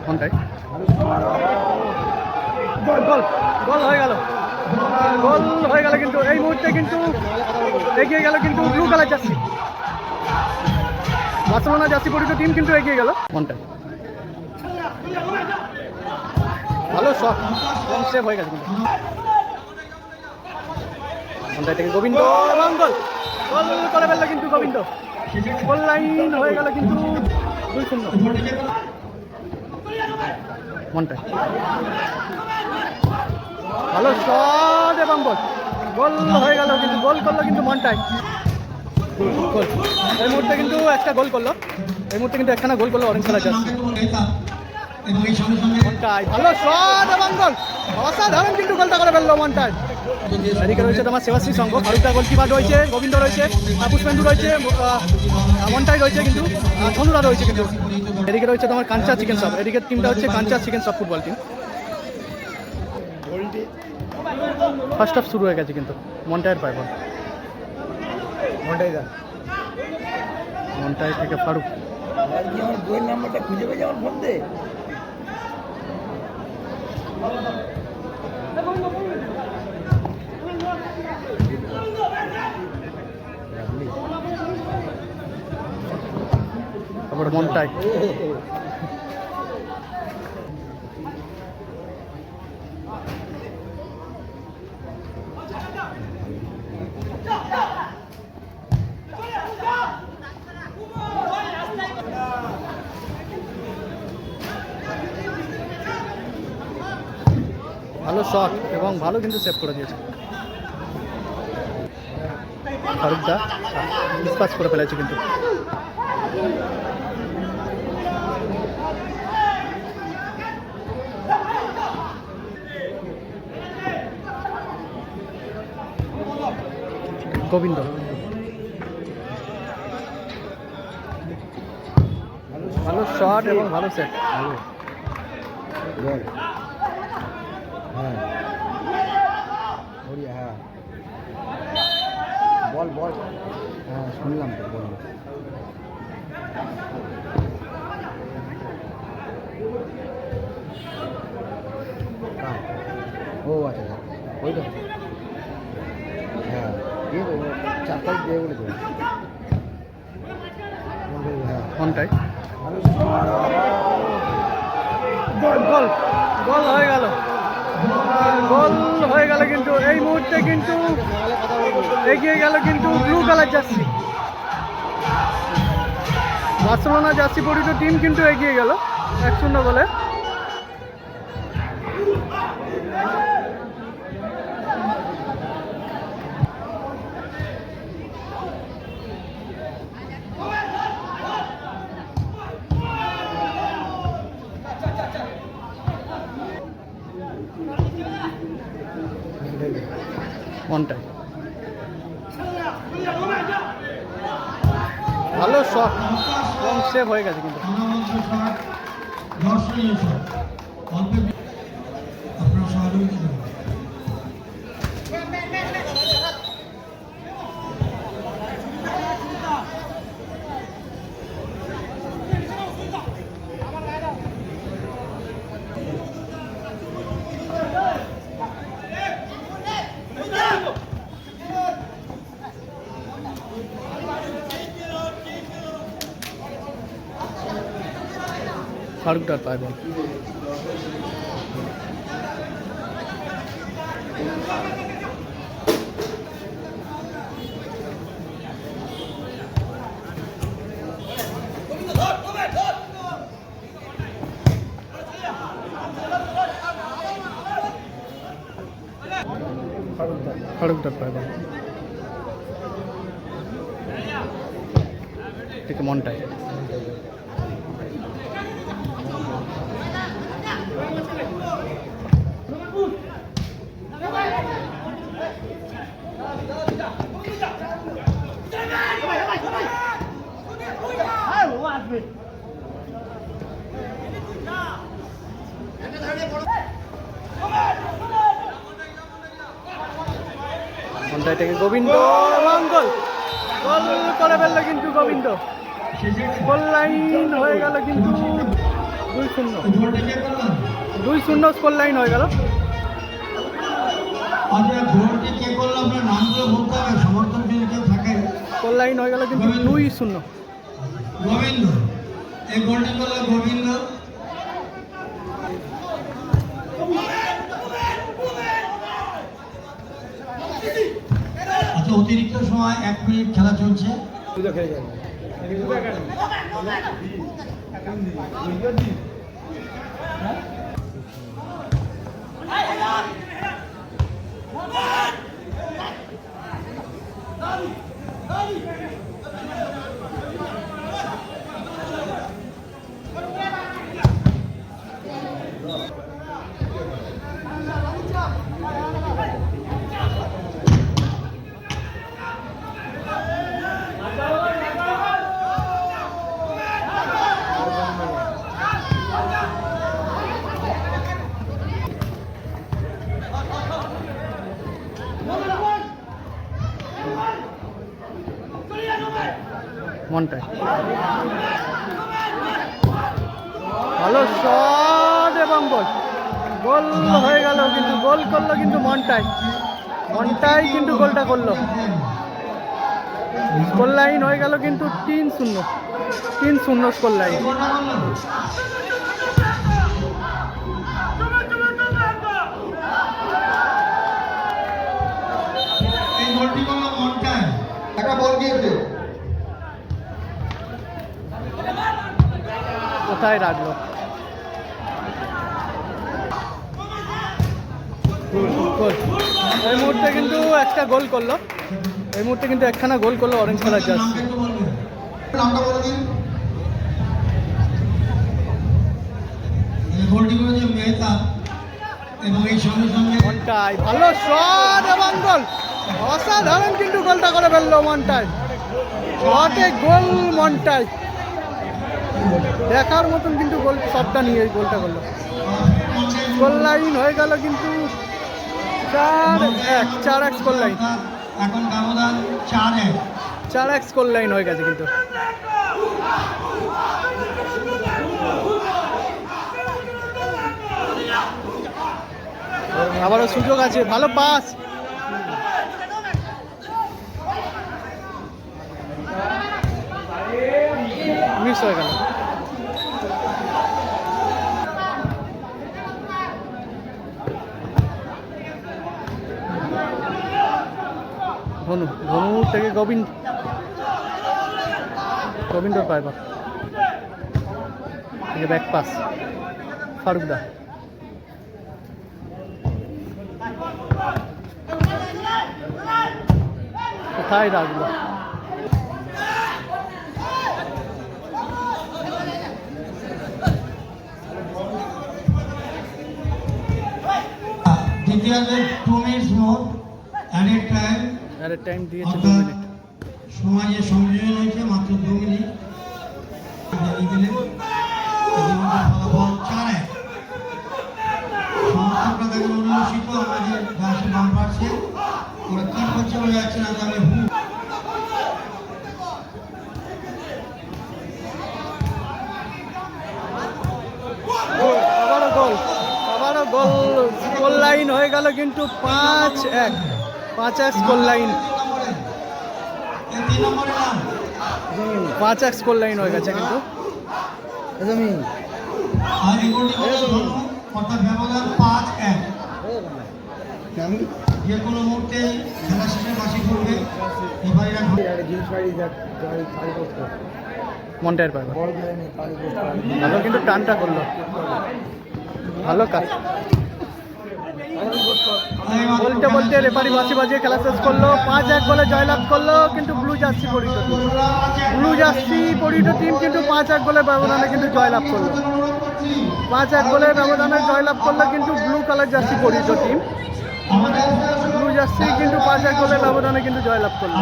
কোনটাই গোল গোল গোল হয়ে গেল, গোল হয়ে গেল কিন্তু এই মুহূর্তে কিন্তু এগিয়ে গেল কিন্তু blue colour jersey, Barcelona jersey পরিচিত টিম কিন্তু এগিয়ে গেল। কোনটাই ভালো শট, কম সেভ হয়ে গেছে কিন্তু কোনটাই থেকে গোবিন্দ এবং গোল গোল করে ফেললো কিন্তু গোবিন্দ, গোল লাইন হয়ে গেল কিন্তু 2-0। মনটাই ভালো শট এবং গোল গোল হয়ে গেল কিন্তু গোল করলো কিন্তু মনটাই গোল। এই মুহূর্তে কিন্তু একটা গোল করলো, এই মুহূর্তে কিন্তু একখানা গোল করলো অরেঞ্জ কালার জার্সি। মনটাই ভালো শট এবং গোল, অসাধারণ কিন্তু গোলটা করে ফেললো মনটাই। এদিকে রয়েছে তোমার সেবাশ্রী সংঘ, ফারুকদা গোলকিপার রয়েছে, গোবিন্দ রয়েছে, পুষ্পেন্দু রয়েছে, মনটাই রয়েছে কিন্তু ধনুরা রয়েছে কিন্তু। এদিকে রয়েছে তোমার কাঞ্চা চিকেন শপ, এদিকে টিমটা হচ্ছে Kancha chicken shop football team. First half শুরু হয়ে গেছে কিন্তু মনটাইয়ের পায় বল, মনটাই থেকে ফারুক, বইয়ের নাম্বারটা খুঁজে পেয়ে যাওয়ার ফোন দে। তারপরে মনটাই ভালো শট এবং ভালো কিন্তু সেভ করে দিয়েছে ফারুকদা, ডিসপাস করে ফেলেছে কিন্তু। গোবিন্দ ভালো শট এবং ভালো সেভ, বল হ্যাঁ হ্যাঁ বল বল হ্যাঁ শুনলাম তো বল। ও আচ্ছা ওই তো হ্যাঁ দিয়ে দেবো 4 তারিখ দিয়ে বলে দেবো। হ্যাঁ কোনটাই গোল গোল গোল হয়ে গেল, গোল হয়ে গেল কিন্তু এই মুহূর্তে কিন্তু এগিয়ে গেল কিন্তু blue colour jersey, Barcelona jersey পরিচিত টিম কিন্তু এগিয়ে গেল 1-0 গোলে। মনটাই ভালো শট, কম সেভ হয়ে গেছে কিন্তু ফারুকদার পায় বল। ফারুকদার পায় বল, ঠিক মনটাই মনটাই থেকে গোবিন্দ এবং গোল গোল করে ফেললো কিন্তু গোবিন্দ, গোল লাইন হয়ে গেল কিন্তু 2-0 ওই গোলটা কে করলো? 2-0 স্কোর লাইন হয়ে গেল। আচ্ছা, গোলটি কে করলো আপনার নামগুলো বলতে হবে, সমর্থক যদি কেউ থাকে। স্কোর লাইন হয়ে গেল কিন্তু 2-0। গোবিন্দ, এই গোলটি করলো গোবিন্দ। আচ্ছা, অতিরিক্ত সময় 1 মিনিট খেলা চলছে। মনটাই ভালো শট এবং গোল। গোল হয়ে গেল কিন্তু গোল করলো কিন্তু মনটাই কিন্তু গোলটা করলো। স্কোর লাইন হয়ে গেল কিন্তু 3-0 স্কোর লাইন। এই গোলটি করলো মনটায়। একটা বল গিয়েছে। কোথায় রাখলো? গোল। এই মুহূর্তে কিন্তু একটা গোল করলো, এই মুহূর্তে কিন্তু একখানা গোল করলো অরেঞ্জ কালার জার্সি। নামটা একটু বলবেন? নামটা বলে দিন। এই গোলটি করেছে মেহতা এবং এই সঙ্গে সঙ্গে মনটাই ভালো শট এবং গোল। অসাধারণ কিন্তু গোলটা করে ফেললো মনটাই। শটে গোল মনটাই, দেখার মতন কিন্তু গোল শটটা নিয়ে গোলটা করলো। গোল লাইন হয়ে গেল কিন্তু 4-1 স্কোর লাইন। এখন ব্যবধান 4-1। 4-1 স্কোর লাইন হয়ে গেছে কিন্তু। আবারও সুযোগ আছে, ভালো পাস। মিস হয়ে গেল। ধনু থেকে গোবিন্দর পায় ব্যাক পাস ফারুকদা। কোথায় রাখলো? দ্বিতীয়ার্ধে 2 মিনিটস মোর অ্যাডেড টাইম। আরে টাইম দিয়েছে 2 মিনিট। সমাজে সংযোজন হয়েছে মাত্র 2 মিনিট। জানিয়ে দিলেন ইতিমধ্যে ফলাফল 4-1। সমর্থকরা দেখেন উল্লসিত, আমাদের জার্সি বাম পাচ্ছে, ওরা কি করছে বোঝা যাচ্ছে না, তবে আবারও গোল। স্কোর লাইন হয়ে গেল কিন্তু 5-1 স্কোর লাইন। 3 নম্বরে নাম 5-1 স্কোর লাইন হয়ে গেছে কিন্তু। আর এই গোলটি করলো ধনু, অর্থাৎ ব্যবধান 5-1। যে কোনো মুহূর্তে খেলা শেষে বাসি করবে এবারেরা। মনটার পায় ভালো কিন্তু টানটা করলো, ভালো কাজ। বলতে রেফারি বাঁশি বাজিয়ে খেলা শেষ করলো। 5-1 গোলে জয়লাভ করলো কিন্তু ব্লু জার্সি পরিহিত টিম কিন্তু 5-1 গোলের ব্যবধানে কিন্তু জয়লাভ করলো। 5-1 গোলের ব্যবধানে জয়লাভ করলো কিন্তু ব্লু কালার জার্সি পরিহিত টিম। ব্লু জার্সি কিন্তু 5-1 গোলের ব্যবধানে কিন্তু জয়লাভ করলো।